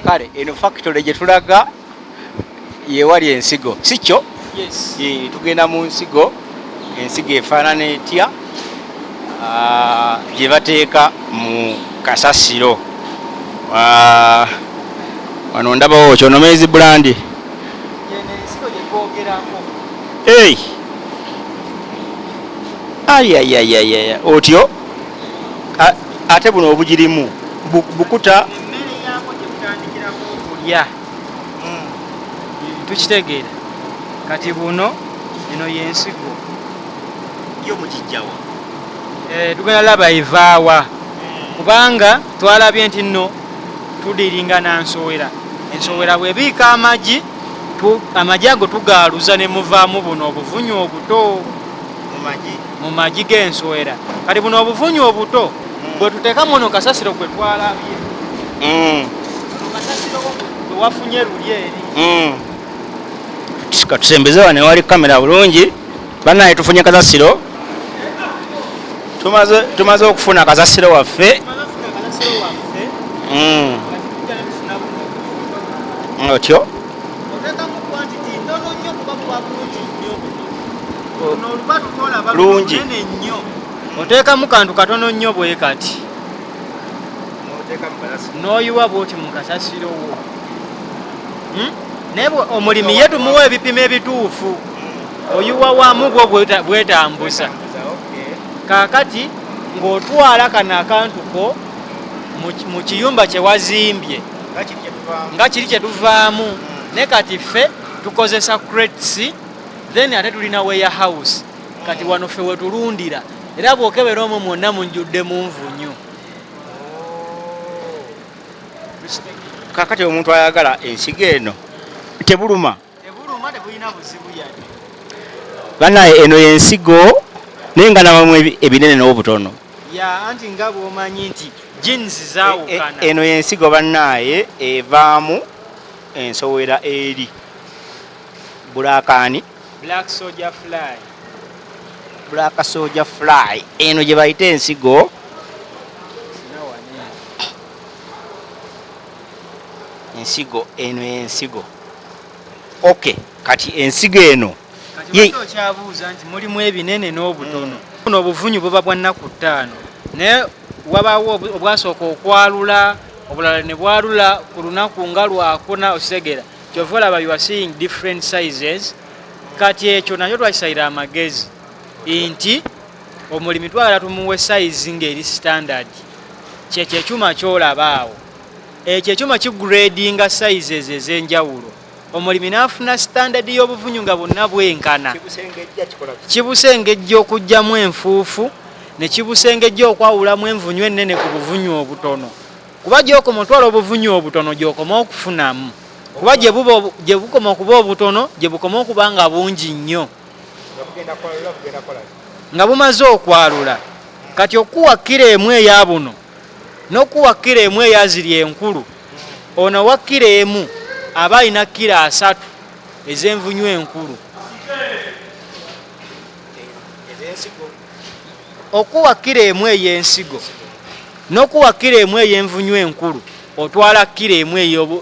kale eno factory gye tulaga yewali ensigo si kyo? Yes. Tugenda mu nsigo, ensigo efaanana etya gye bateeka mu kasasiro. Wano ndabawo kyonomezi brand. Yene ensigo gye twogerako. Hey! Ayayayayaya otyo ate buno obugirimu bukuta emmere yaako gye butandikirako okulya tukitegeera kati buno eno yensigo yo mugijjawa tugenda laba ivaawa kubanga twalabye nti nno tudiringa nansowera ensowera bwebiika amagi ago tugaaluza ne muvaamu buno obuvunyu obuto mu magi g'ensowera kati buno obuvunyu obuto bwe tuteeka muno kasasiro gwe twalabye kasasiro gwe wafunye luli eri katusembeze wane wali kamera bulungi bannaye tufunye kasasiro tumaze okufuna kasasiro waffe otyo lungi oteekamu kantu katono nnyo bwe kati n'oyiwa bwoti mu kasasiro wo naye omulimi ye tumuwa ebipimo ebituufu oyiwa waamu bwo bwetambuza kaakati ng'otwala kano akantu ko mu kiyumba kye wazimbye nga kiri kye tuvaamu naye kati ffe tukozesa crates then ate tulina warehouse kati wano ffe wetulundira era bw'okebera omwo mwonna munjudde mu nvunyu. Kaakati omuntu ayagala ensigo eno tebuluma tebulina buzibu yadde bannaye eno yensigo naye nga nabamu ebinene n'obutono anti nga bw'omanyi nti jeans zaawukana eno yensigo bannaye evaamu ensowera eri black soldier fly eno gye bayita ensigo eno ensigo okay kati ensigo eno okyabuuza nti mulimu ebinene n'obutono buno obuvunyu buba bwa nnaku 5 naye wabawo obwasooka okwalula obulala ne bwalula ku lunaku nga lwakuna okitegera kyova olaba you are seeing different sizes kati ekyo nakyo twakisayira amagezi nti omulimi twagala tumuwe size ng'eri standard kyekyo ekyuma kyolabaawo ekyo ekyuma kigradinga sizes ez'enjawulo omulimi n'afuna standard y'obuvunyu nga bwonna bwenkana kibusengejja okugyamu enfuufu ne kibusengejja okwawulamu envunyu ennene ku buvunyu obutono kuba gy'okoma otwala obuvunyu obutono gy'okoma okufunamu kuba gye bukoma okuba obutono gye bukoma okuba nga bungi nnyo nga bumaze okwalula kati okuwa kiro emu eya buno n'okuwa kiro emu eyaziri enkulu ono wa kiro emu aba alina kiro 3 ez'envunyu enkulu okuwa kiro emu ey'ensigo n'okuwa kiro emu ey'envunyu enkulu otwala kiro emu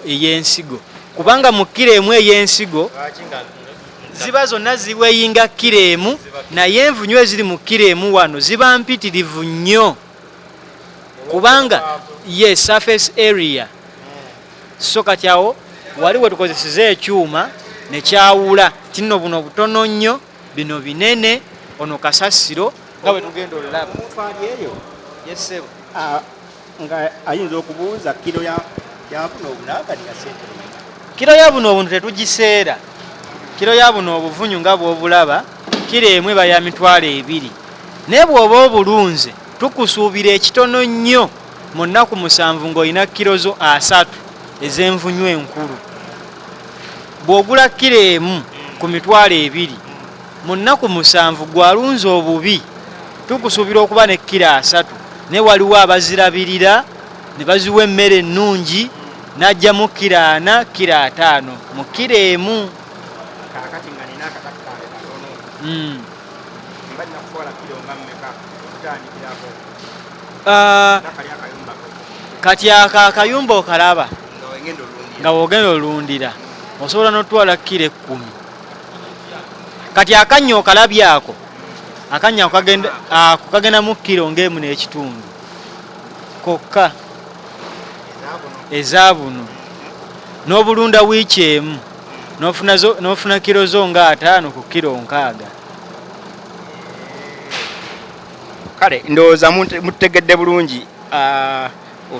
ey'ensigo kubanga mu kiro emu ey'ensigo ziba zonna ziweyinga kiro emu naye envunyu eziri mu kiro emu wano ziba mpitirivu nnyo kubanga ye surface area so kati awo wali wetukozeseza ekyuma nekyawula tinno buno butono nnyo bino binene ono kasasiro nga bwetugenda olulaba yesebo nga ayinza okubuuza kiro ya buno obunagalira sente kiro ya buno obuntu tetugiseera kiro ya buno obuvunyu nga bw'obulaba kiro emu eba ya mitwalo 2 naye bw'oba obulunze tukusuubira ekitono nnyo mu nnaku 7 ng'olina kiro zo 3 ez'envunyu enkulu bw'ogula kiro emu ku mitwalo 2 mu nnaku 7 gwalunze obubi tukusuubira okuba ne kiro 3 naye waliwo abazirabirira ne baziwa emmere ennungi n'ajjamu kiro 4 kiro 5 mu kiro emu kati akayumba okalaba nga wogenda olundira osobola n'otwala kilo 10. Kati akanya okalabyako akanya kagenda mu kilo ng'emu n'ekitundu kokka ezabuno n'obulunda wiiki emu n'ofuna kilo zo nga 5 ku kilo 6. Kale ndowooza mutegedde bulungi.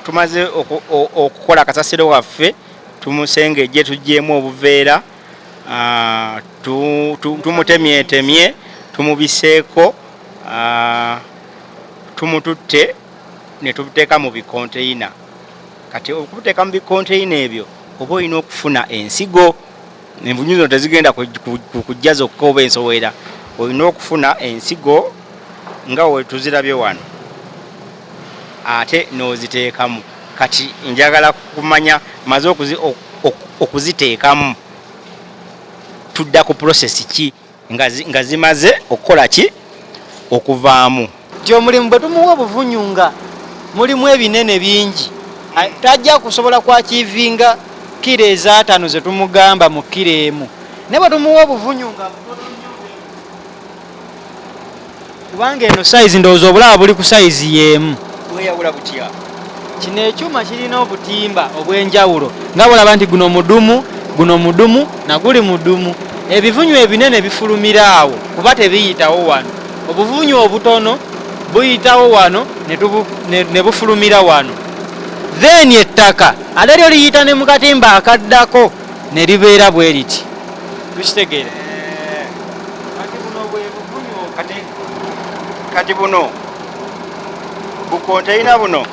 Tumaze okukola kasasiro waffe tumusengejje tuggyemu obuveera tumutemyetemye tumubiseeko tumututte ne tubuteeka mu bikonteyina. Kati okubuteeka mu bikonteyina ebyo oba olina okufuna ensigo. Envunyu zino tezigenda kujja zokka oba ensowera. Olina okufuna ensigo nga we tuzirabye wano ate n'oziteekamu. Kati njagala kumanya maze okuziteekamu tudda ku process ki nga zimaze okukola ki okuvaamu. Nti omulimu bwe tumuwa obuvunyu nga mulimu ebinene bingi tajja kusobola kwakiivinga kilo eza 5 ze tumugamba mu kilo emu. Ne bwe tumuwa obuvunyu nga kubanga eno sayizi ndowooza obulaba buli ku sayizi y'emu. Weyawula butya? Kino ekyuma kirina obutimba obw'enjawulo nga bulaba nti guno mudumu na guli mudumu. Ebivunyu ebinene bifulumira awo kuba tebiyitawo wano. Obuvunyu obutono buyitawo wano ne bufulumira wano. Then ettaka ate lyo liyita ne mu katimba akaddako ne libeera bwe liti. Tukitegeera? Kati buno bukonteyina buno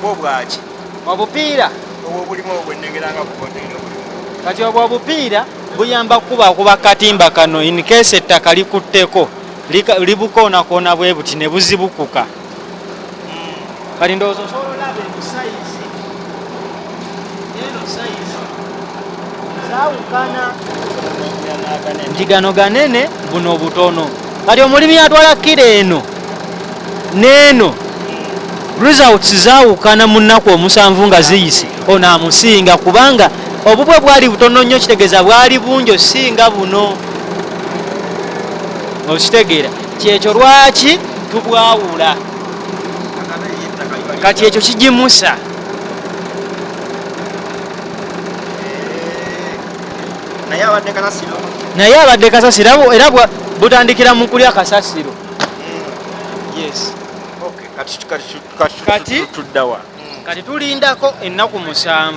bwo bwaki? Obupiira obwo bulimu obwennegeranga bukonteyina bulimu. Kati obwo obupiira buyamba kuba katimba kano in case ettaka likutteko libukoonakona bwe buti ne buzibukuka. Kati ndowooza osobola olaba eno sayizi zaawukana nti gano ganene buno butono. Kati omulimi atwala kilo eno n'eno results zaawukana mu nnaku 7 nga ziyise ono amusinga kubanga obubwe bwali butono nnyo kitegeeza bwali bungi osinga buno. Okitegeera? Kyekyo lwaki tubwawula. Kati ekyo kigimusa. Naye abadde kasasiro era butandikira mu kulya kasasiro. Yes. Kati tulindako ennaku 7.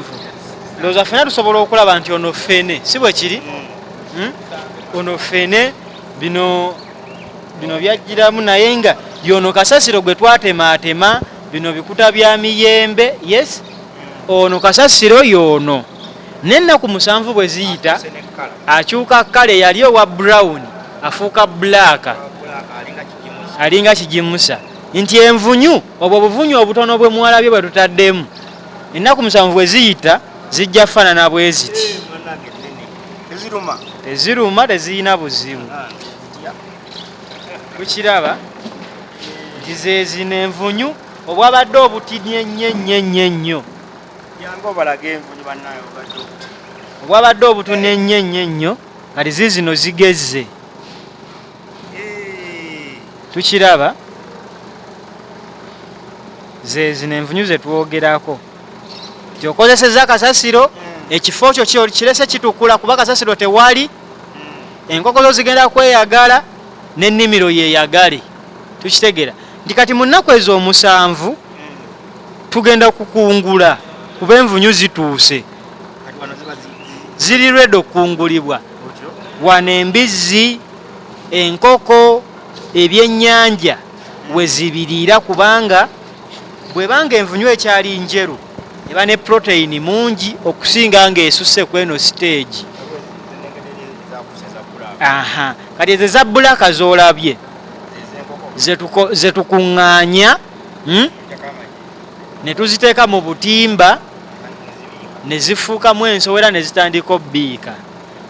Ndowooza ffena tusobola okulaba nti ono ffene si bwe kiri? Ono ffene bino byajjiramu naye nga yono kasasiro gwe twatemaatema bino bikuta bya miyembe. Yes. Ono kasasiro yono. N'ennaku 7 bwe ziyita akyuka kale yali owa brown afuuka black alinga kigimusa. Nti envunyu obwo obuvunyu obutono bwe mwalabye bwe tutaddemu ennaku 7 bwe ziyita zijja faanana bwe ziti. Teziruma tezirina buzibu. Tukiraba nti zezino envunyu obwabadde obutinye nnyo obwabadde obutunye nnyo kati zizino zigezze. Tukiraba zezino envunyu zetwogerako nti okozeseza kasasiro ekifo kyo kirese kitukula kuba kasasiro tewali enkoko zo zigenda kweyagala n'ennimiro yeyagale. Tukitegeera nti kati mu nnaku ezo 7 tugenda kukungula kuba envunyu zituuse ziri redo okukungulibwa wano. Embizzi, enkoko, ebyennyanja we zibiriira kubanga bwebanga envunyu ekyali njeru eba ne protein mungi okusinga ng'esusse ku eno stage. Kati ezo za bulaka z'olabye ze tukuŋŋaanya ne tuziteeka mu butimba ne zifuukamu ensowera ne zitandika obbiika.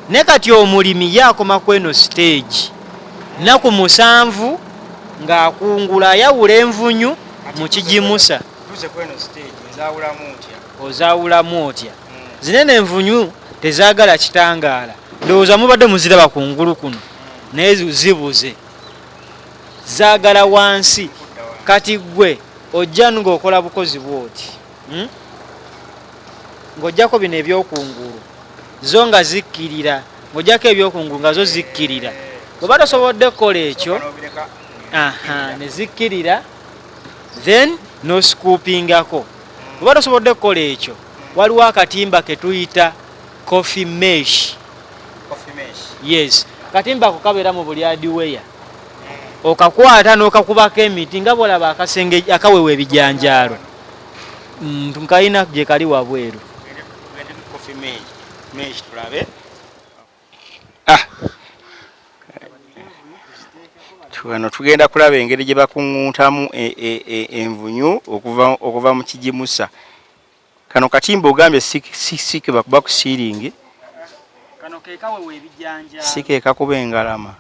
Ne kati omulimi yaakoma ku eno stage nnaku 7 ng'akungula ayawula envunyu mu kigimusa. Ozaawulamu otya? zinene envunyu tezaagala kitangaala ndowooza mubadde muziraba kungulu kuno naye zibuze zaagala wansi kati gwe ojja ng'okola bukozi bwoti ng'ojjako bino ebyokungulu zo nga zikkirira ng'ojjako ebyokungulu nga zo zikkirira bweba tosobodde kukola ekyo ne zikkirira then noscoopingako bweba tosobodde kukola ekyo waliwo akatimba ke tuyita coffee mesh. Yes, katimba ako kabeera mu buli hardware okakwata n'okakubako emiti nga bwolaba akasenge akawewa ebijanjaalo nkayina gye kali wabweru. Wano tugenda kulaba engeri gye bakuŋŋuntamu envunyu okuva mu kigimusa. Kano katimba ogambye si ke bakuba ku siiringi, kano ke kawewa ebijanjaalo, si ke kakuba engalama.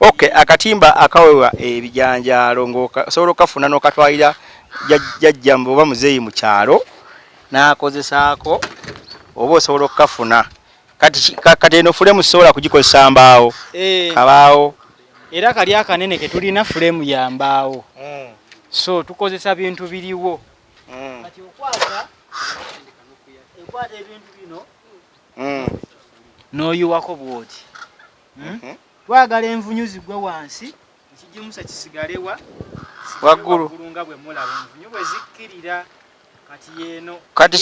Okay, akatimba akawewa ebijanjaalo ng'osobola okafuna n'okatwalira jjajja oba muzeeyi mu kyalo n'akozesaako oba osobola okukafuna. Kati eno fulemu sobola kugikozesa mbaawo kabaawo era kali akanene ke tulina fulemu ya mbaawo so tukozesa bintu biriwo kati ekwata ebintu bino n'oyiwako bwoti twagala envunyu zigwe wansi ekigimusa kisigalewa waggulu nga bwe mulaba envunyu bwe zikkirira kati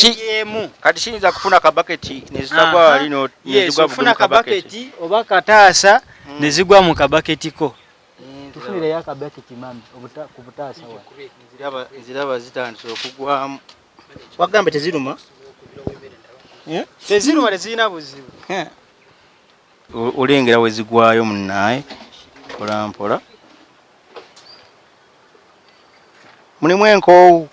kiyinza kufuna kabaketi nezitagwa wali nezigwa funa kabaketi oba kataasa nezigwa mu kabaketiko. Tufunire akabaketi mami ku butaasa wa eziraba zitandise okugwamu. Wagambe teziruma? Teziruma, tezirina buzibu. Olengera we zigwayo munnaye mpola mpola. Mulimu enkoowu.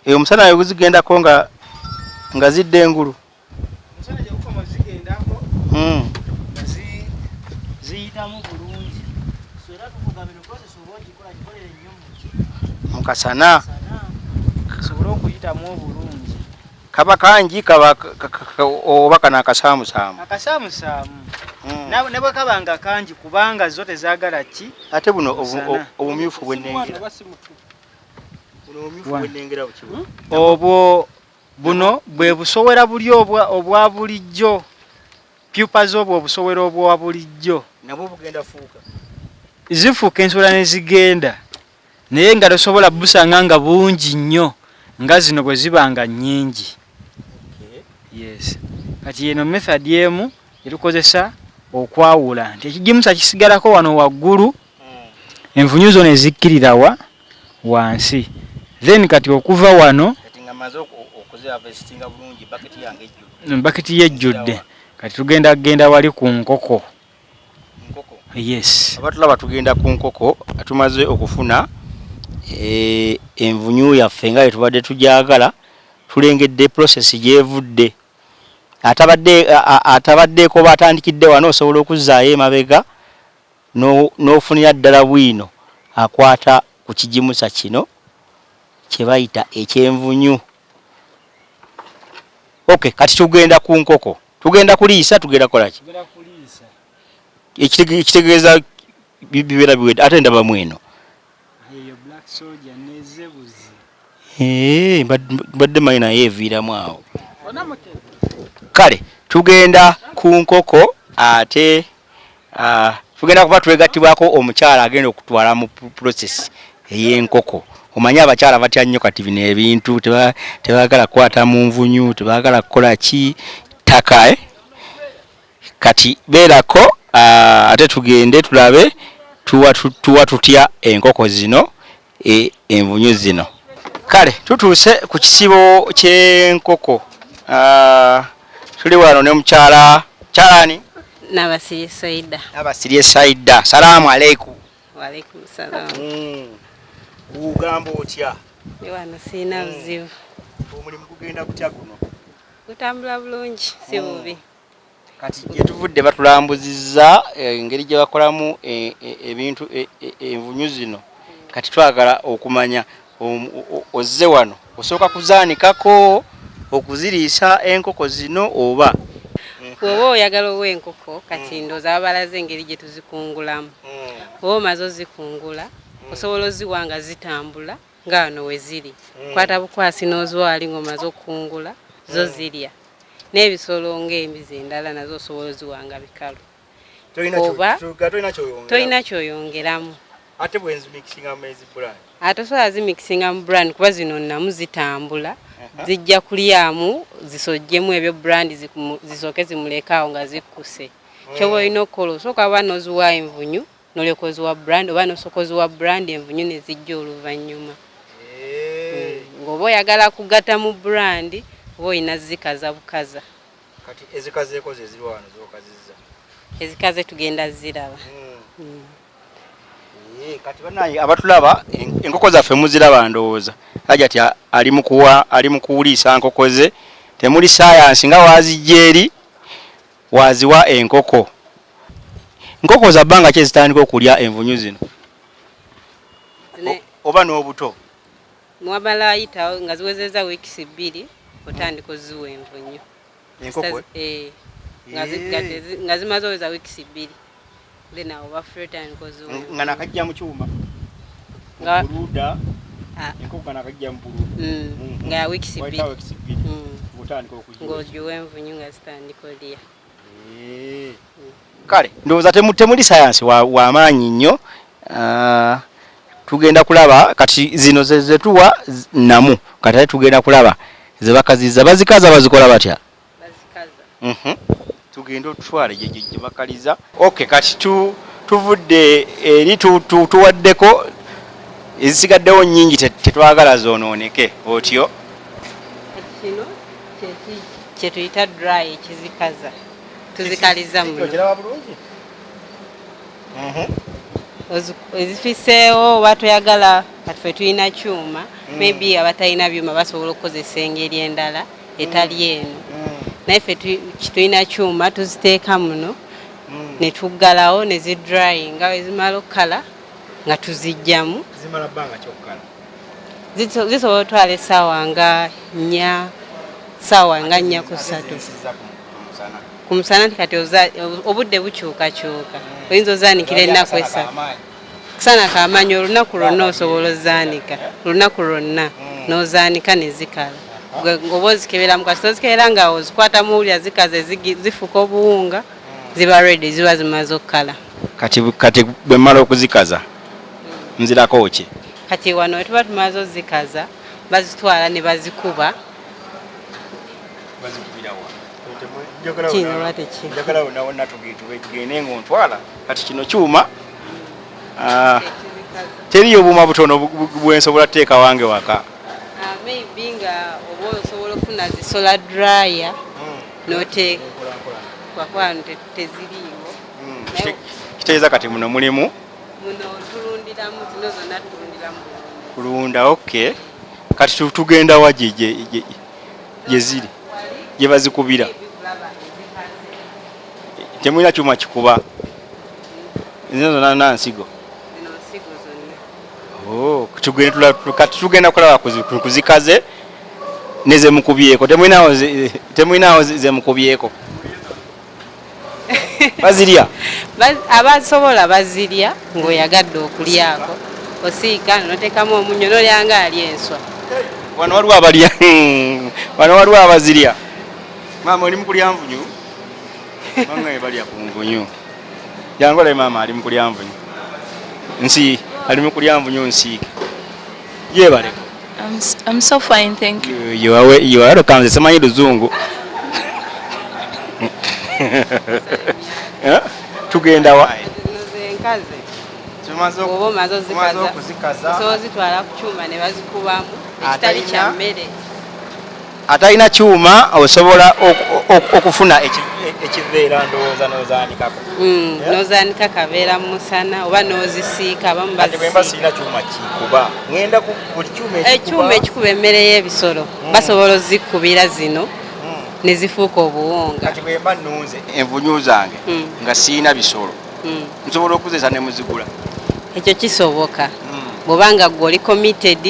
Omusana yo guzigendako nga zidde engulu. Omusana gye gukoma zigendako ziyitamu bulungi. So era tuvuga bino process oba ogikola gikolere nnyo mu kasana kasobole okuyitamu obulungi. Kaba kangi kaba oba kana akasaamusaamu. Akasaamusaamu. Ne bwe kabanga kangi kubanga zo tezaagala ki ate buno obumyufu bw'ennengera. Obwo buno bwe busowera buli obwa bulijjo. Pupa z'obwo obusowera obwa bulijjo nabwo bugenda fuuka. Zifuuka ensowera ne zigenda naye nga tosobola busanga nga bungi nnyo nga zino bwe zibanga nnyingi. Yes. Kati eno method emu etukozesa okwawula nti ekigimusa kisigalako wano waggulu envunyu zo ne zikkirira wansi. Then kati okuva wano baketi yejjudde kati tugenda wali ku nkoko. Yes. Abatulaba tugenda ku nkoko tumaze okufuna envunyu yaffe nga tubadde tujagala tulengedde process gyevudde. Atabaddeeko batandikidde wano osobola okuzzaayo emabega n'ofunira ddala bwino akwata ku kigimusa kino kye bayita ekyenvunyu. Okay, kati tugenda ku nkoko. Tugenda kuliisa tugenda kola ki? Ekitegeeza bibeera biwedde ate ndaba mweno. Eyo black soldier nezebuzi. Badde mayina yeeviiramu awo. Kale tugenda ku nkoko ate tugenda kuba twegattibwako omukyala agenda okutwala mu process ey'enkoko. Omanyi abakyala batya nnyo kati bino ebintu tebaagala kukwata mu nvunyu tebaagala kukola ki ttaka kati beerako ate tugende tulabe tuwa tutya enkoko zino envunyu zino. Kale tutuuse ku kisibo ky'enkoko. Tuli wano ne mukyala kyalani Nabasirye Saida. Nabasirye Saida. Salaamu aleikum. Wa alaikum salaam. Ugamba otya? Wano sina buzibu. Omulimu gugenda kutya guno? Gutambula bulungi si bubi. Kati gye tuvudde batulambuzizza engeri gye bakolamu ebintu envunyu zino kati twagala okumanya ozze wano osooka kuzaanikako okuziriisa enkoko zino oba bw'oba oyagala owa enkoko kati ndooza babalaze engeri gye tuzikungulamu oba omaze ozikungula osobola oziwa nga zitambula nga wano we ziri kwata bukwasi n'oziwaali ng'omaze okukungula zo zirya n'ebisolo ng'embizi endala nazo osobola oziwa nga bikalu oba tolina kyoyongeramu ate bwe nzimikisinga mu ezi brand ate osobola zimikisinga mu brand kuba zino nnamu zitambula zijja kulyamu zisojjemu ebyo brand zisooke zimulekaawo nga zikkuse kyoba olina okukola osooka aba n'oziwa envunyu n'olyoka oziwa brand oba n'osooka oziwa brand envunyu ne zijja oluvannyuma ng'oba oyagala kugatta mu brand oba olina zikaza bukaza kati ezikazeeko ze ziri wano zokazizza ezikaze tugenda ziraba kati banaye abatulaba enkoko zaffe muziraba ndowooza ajja ati ali mu kuwuliisa nkoko ze temuli sayansi nga wazijja eri waziwa enkoko za bbanga ki ezitandika okulya envunyu zino oba n'obuto mwabala ayitawo nga ziwezezza wiikisi 2 otandika oziwa envunyu enkoko nga zimaze oweza wiikisi 2 then awo bafretandika oziwa nga nakajja mu kyuma buluda enkoko nga nakajja mu buluda nga wiikisi 2 otandika okuziwa ng'ogiwa envunyu nga zitandika olya kale ndowooza temuli sayansi w'amaanyi nnyo tugenda kulaba kati zino zetuwa namu kati ate tugenda kulaba zebakazizza bazikaza bazikola batya tugenda otutwale gye bakaliza okay kati tuvudde eri tuwaddeko ezisigaddewo nnyingi tetwagala zoonooneke otyo kino kye tuyita dry ekizikaza tuzikaliza muno ezifiseewo oba toyagala kati fe tulina kyuma maybe abatalina byuma basobola okukozesa engeri endala etali eno naye fe tulina kyuma tuziteeka muno ne tuggalawo ne zidry nga wezimala okukala nga tuzijjamu zimala bbanga kyokkala zisobola otwala essaawa nga 4 ssaawa nga 4 ku 3 ku musana nti kati obudde bukyukakyuka oyinza ozaanikira ennaku 3 kusana kamanyi olunaku lwonna osobola ozaanika olunaku lwonna n'ozaanika ne zikala oba ozikeberamu kasi tozikebera nga ozikwata muwulya zikaze zifuka obuwunga ziba ready ziba zimaze okukala kati bwe mmala okuzikaza nzirako ki kati wano we tuba tumaze ozikaza bazitwala ne bazikuba njagala wonna tugende ng'ontwala kati kino kyuma teriyo obuuma butono bwensobola tuteeka wange waka maybe nga oba osobola okufuna zisola dryer noteeka kwakwano teziriiwo kitegeeza kati muno mulimu muno tulundiramu zino zonna tulundiramu kulunda okay kati tugenda wa gye ziri gye bazikubira temulina kyuma kikuba zino zonna nansigo kati tugenda kulaba kuzikaze nezemukubyeko temulinawo zemukubyeko bazirya abasobola bazirya ng'oyagadde okulyako osiika noteekamu omunyo nolyanga ali enswa wano waliwo abalya wano waliwo abazirya maama oli mukulya nvunyu mangaye balya ku nvunyu jangu olabe maama ali mukulya nvunyu nsi ali mukulya nvunyu nsiike yebaleko I'm so fine, thank you. You are welcome. Semanyi luzungu. Tugenda wa oba ozikaza so zitwala ku kyuma ne bazikubamu ekitali kya mmere atalina kyuma osobola okufuna ekiveera ndowooza n'ozaanikako n'ozaanika kabeera mu musana oba n'ozisiika abamu bazisiika sirina kyuma kikuba ngenda ku buli ekyuma ekikuba emmere y'ebisolo basobola ozikubira zino ne zifuuka obuwunga kati bwe mba nnunze envunyu zange nga sirina bisolo nsobola okuzesa ne muzigula ekyo kisoboka bwobanga gwe oli committed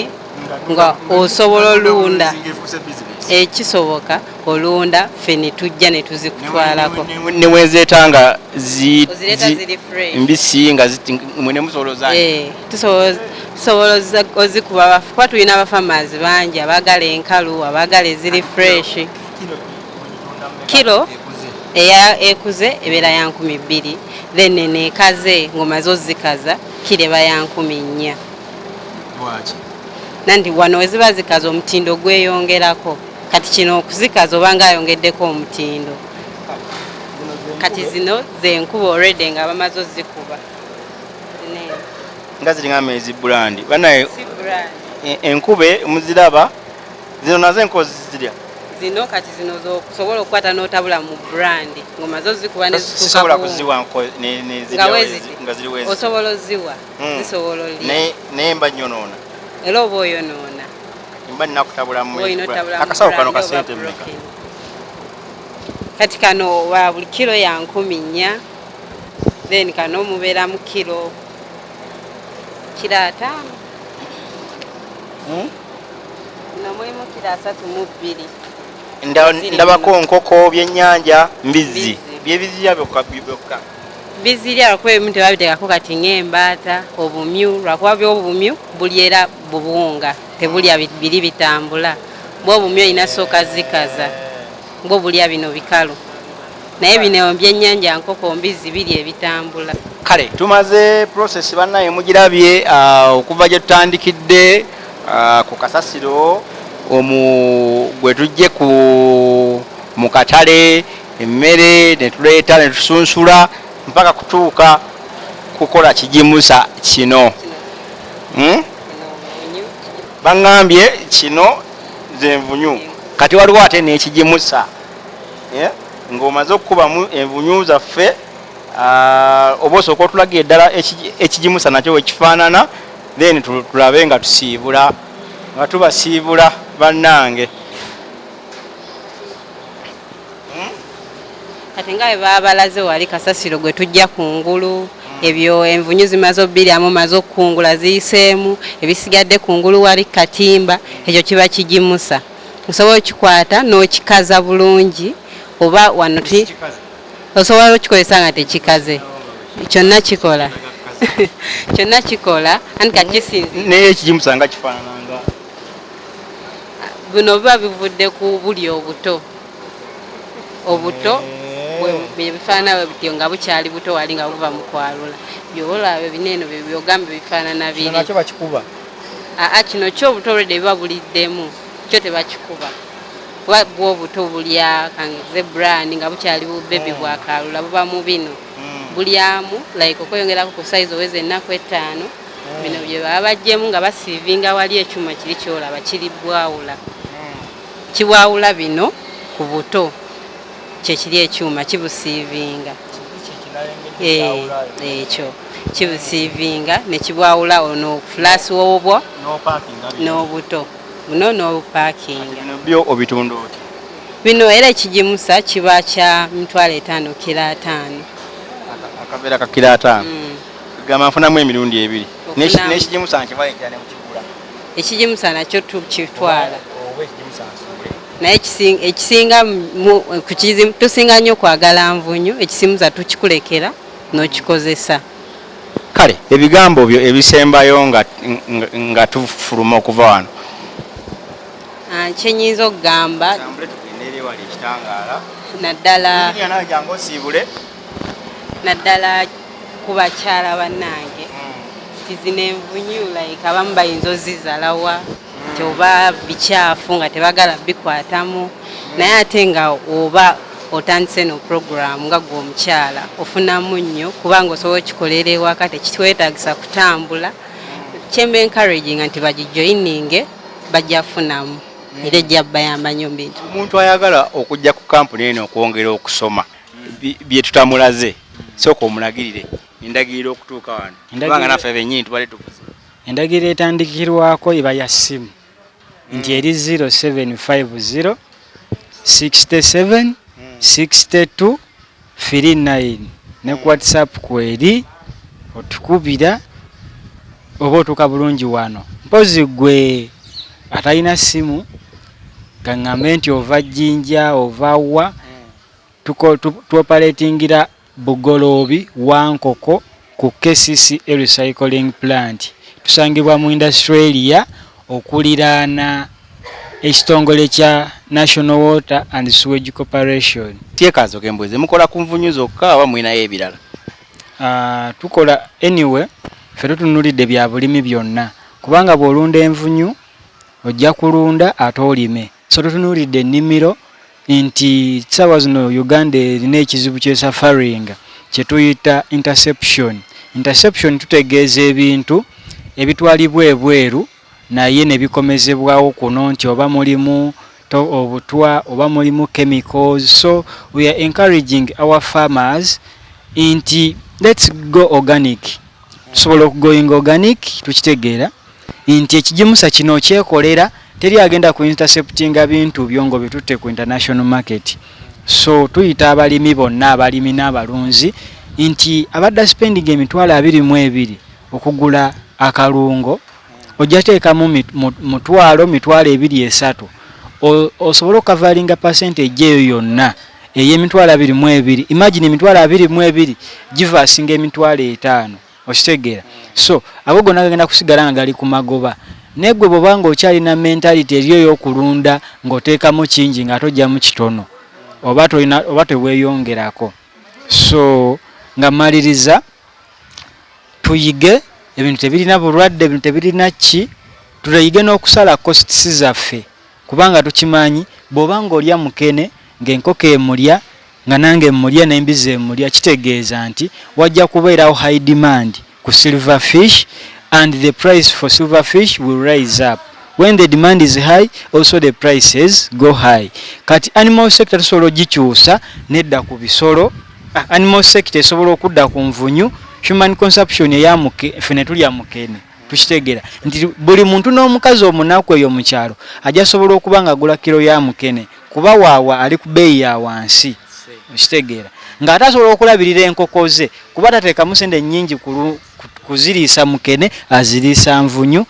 nga osobola olunda ekisoboka olunda ffe ne tujja ne tuzikutwalako newezeetanga ozireta ziri fresh mbisi nga mwene musobola tusobola ozikuba kuba tulina abafamazi bangi abaagala enkalu abaagala eziri fresh kilo ekuze ebeera ya 200 then neekaze ng'omaze ozikaza kireba ya 400 nanti wano weziba zikaze omutindo gweyongerako kati kino okuzikaza obanga ayongeddeko omutindo kati zino zenkuba already nga bamaze ozikuba nga ziri nga mezi brand banaye enkube muziraba zino nazo enkozi zirya zino kati zino zokusobola okukwata n'otabula mu brand ng'omaze ozikuba nezisobola kuziwa nga ziri wezi osobola oziwa zisobola olya naye mba nyonoona era oba oyonoona mba nnakutabulamu akasawo kano kasente mmeka kati kano wa buli kilo ya 400 then kano mubeera mu kilo 5 no mulimu kilo 32 ndabako nkoko byennyanja mbizi byebizirya byokka bizirya lwakuba ebimu tebabiteekako kati ng'embaata obumyu lwakuba byobumyu buli era bubuunga tebulya biri bitambula bwe obumyu olina sooka zikaza bwe bulya bino bikalu naye bino byennyanja nkoko mbizi biri ebitambula kale tumaze process bannaye mugirabye okuva gye tutandikidde ku kasasiro gwe tujje mu katale emmere netuleeta netusunsula mpaka kutuuka kukola kijimusa kino baŋŋambye kino zenvunyu kati waliwo ate n'ekijimusa ng'omaze okukubamu envunyu zaffe oba osooka otulagira eddala ekijimusa nakyo wekifaanana then tulabe nga tusiibula nga tubasiibula bannange kati nga bwe baba balaze wali kasasiro gwe tujja ku ngulu ebyo envunyu zimaze obbiryamu maze okukungula ziyiseemu ebisigadde ku ngulu wali katimba ekyo kiba kijimusa osobola okikwata n'okikaza bulungi oba wano osobola okikozesa nga tekikaze kyonna kikola kyonna kikola anti kakisinzi naye ekijimusa nga kifaanananga bino biba bivudde ku buli obuto bifaanana bityo nga bukyali buto wali nga buva mu kwalula byolaba bineeno byogambe bifaanana biri nakyo bakikuba kino kyobuto olwedde biba buliddemu kyo tebakikuba kuba bwobuto bulya kanzebrand nga bukyali bubebi bwakalula buba mu bino bulyamu like okweyongerako ku size oweza ennaku 5 bino bye baba bajjemu nga basiivinga wali ekyuma kiri kyolaba kiri bwawula kibwawula bino ku buto kyekiri ekyuma kibusiivinga ekyo kibusiivinga nekibwawula ono fulaasi wobwo n'obuto buno n'obupaakinga byo obitunda oti bino era ekijimusa kiba kya 5 kilo 5 akabeera ka kilo 5 gamba nfunamu emirundi ebiri n'ekijimusa nkivayo kyane mukigula ekijimusa nakyo tukitwala naye ekisinga tusinga nnyo kwagala nvunyu ekisimuza tukikulekera n'okikozesa kale ebigambo byo ebisembayo nga tufuluma okuva wano kyenyinza okugamba naddala ku bakyala bannange tizina envunyu like abamu bayinza ozizalawa oba bikyafu nga tebagala bikwatamu naye ate nga oba otandise no program nga gwe omukyala ofunamu nnyo kubanga osobola okikolera ewaka tekitwetagisa kutambula kyemba encouraging nti bagijoininge bajjafunamu era ejja bayamba nnyo bintu omuntu ayagala okujja ku kampuni eno okwongera okusoma bye tutamulaze sooka omulagirire endagiriro okutuuka wano kubanga naffe bennyini tubale tukuze endagiriro etandikirwako iba ya ssimu nti eri 0750 67 62 39 ne ku WhatsApp kweri otukubira oba otuuka bulungi wano mpozi gwe atalina ssimu gaŋŋambe nti ova Jjinja ova wa tuoperatingira Bugoloobi Wankoko ku KCCA recycling plant tusangibwa mu industry area okuliraana ekitongole kya National Water and Sewage Corporation. Tyekaazo kembweze mukola ku nvunyu zokka oba mwinayo ebirala? Tukola anyway ffe tutunulidde bya bulimi byonna kubanga bw'olunda envunyu ojja kulunda ate olime, so tutunulidde ennimiro nti ssaawa zino Uganda erina ekizibu ky'esafaringa kye tuyita interception. Interception tutegeeza ebintu ebitwalibwa ebweru naye ne bikomezebwawo kuno nti oba mulimu obutwa oba mulimu chemicals. So we are encouraging our farmers nti let's go organic. Tusobola okugoyinga organic tukitegeera nti ekijimusa kino okyekolera teri agenda ku interceptinga bintu byongo bitutte ku international market. So tuyita abalimi bonna abalimi n'abalunzi nti abadda spending $22,000 okugula akalungo ojja teekamu mitwalo 23 osobola okukavalinga percentage eyo yonna ey'emitwalo 22. Imagine emitwalo 22 givasinga emitwalo 5 okitegeera. So abo gonna gagenda kusigala nga gali ku magoba negwe bwobanga okyalina mentality eriyo y'okulunda ng'oteekamu kingi nga tojjamu kitono oba teweeyongerako. So nga maliriza tuyige ebintu tebirina bulwadde ebintu tebirina tuyige n'okusala costs zaffe kubanga tukimanyi bw'obanga olya mukene ng'enkoko emulya nga nange emulya n'embizi emulya kitegeeza nti wajja kubeerawo high demand ku silver fish and the price for silver fish will rise up. When the demand is high, also the prices go high. Kati animal sector tusobola ogikyusa nedda ku bisolo. Animal sector esobola okudda ku nvunyu. Human consumption fene tulya mukene tukitegeera nti buli muntu n'omukazi omunaku eyo mu kyalo ajja sobola okuba nga agula kilo ya mukene kuba waawa ali ku bbeeyi ya wansi tukitegeera ng'ate asobola okulabirira enkoko ze kuba tateekamu sente nnyingi kuziriisa mukene aziriisa nvunyu.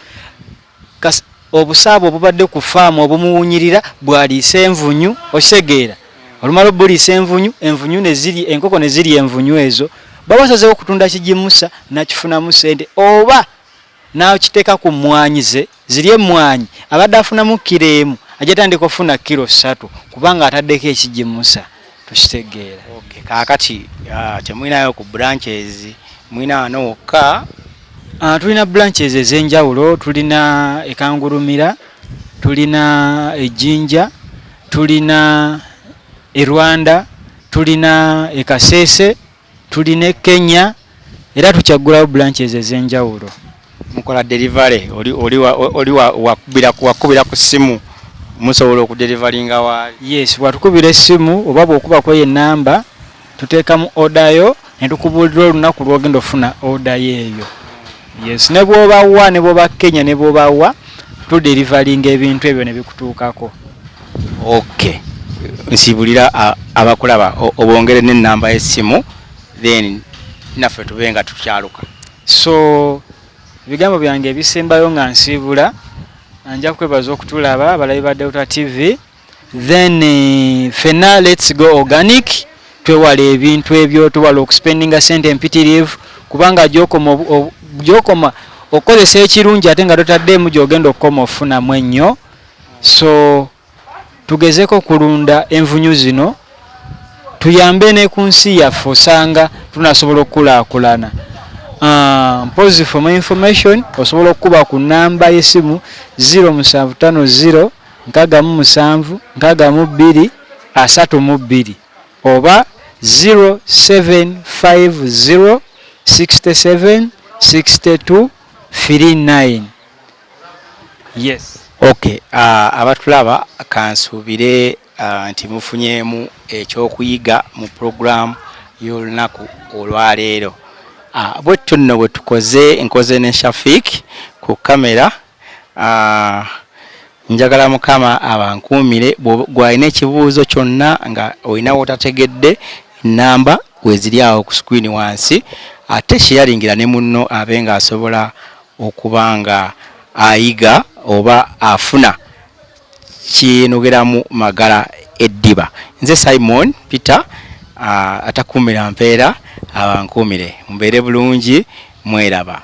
Obusaabo obubadde ku faamu obumuwunyirira bwaliisa envunyu okitegeera olumala obuliisa envunyu enkoko ne ziri envunyu ezo babasazeewo okutunda kijimusa nakifunamu sente oba n'akiteeka ku mmwanyi ze ziri emmwanyi abadde afunamu kilo emu ajja tandika ofuna kilo 3 kubanga ataddeko ekijimusa tukitegeera. Okay, kaakati temwinayo ku branches mwina wano wokka? Tulina branches ez'enjawulo. Tulina Ekangulumira, tulina Ejjinja, tulina Rwanda, tulina Kasese, tulina Kenya era tukyaggulawo branches ez'enjawulo. Mukola delivery oli wakubira ku simu musobola okudelivaringa waali? Yes, watukubira essimu oba bw'okubako ye namba tuteekamu order yo ne tukubuulira olunaku lw'ogenda ofuna order yeeyo. Yes, ne bw'obawa ne bw'oba Kenya ne bw'obawa tudelivaringa ebintu ebyo ne bikutuukako. Okay, nsibulira abakulaba obongere n'ennamba y'essimu then naffe tube nga tukyaluka. So ebigambo byange ebisembayo nga nsiibula nja kwebaza okutulaba abalabi ba Delta TV then fena let's go organic twewala ebintu ebyo tuwala okuspendinga sente empitirivu kubanga gyokoma okozesa ekirungi ate nga totaddemu gyogenda okukoma ofunamu ennyo. So tugezeko okulunda envunyu zino tuyambe ne ku nsi yaffe osanga tunasobola okukulaakulana. Mpozi for more information osobola okuba ku namba y'essimu 0750 67 62 32 oba 0750 67 62 39. Yes. Okay, abatulaba kansuubire nti mufunyemu ekyokuyiga mu program y'olunaku olwaleero. Bwetyo nno bwe tukoze nkoze ne Shafiq ku kamera. Njagala Mukama abankuumire gwalina ekibuuzo kyonna nga olinawo otategedde namba weziri awo ku screen wansi ate sharingira ne munno abe nga asobola okubanga ayiga oba afuna kinogeramu magala eddiba. Nze Simon Peter atakumira mpeera abankumire. Mbeere bulungi, mweraba.